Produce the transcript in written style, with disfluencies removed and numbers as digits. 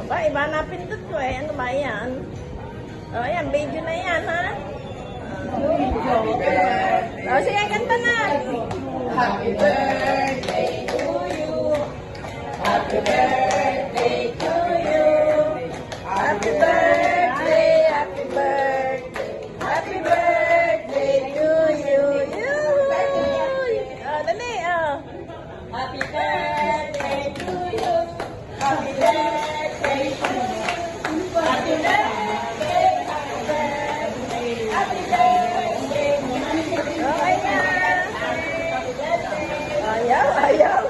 Aba, iba na pindot ko eh. Ano ba yan? O, ayan. Video na yan, ha? O, sige, kanta na. Happy birthday to you. Happy birthday to you. Happy birthday, happy birthday. Happy birthday to you. Dali, Happy birthday to you. Happy birthday to you. Happy birthday, happy birthday. Happy birthday to you. Okay na. Ayaw.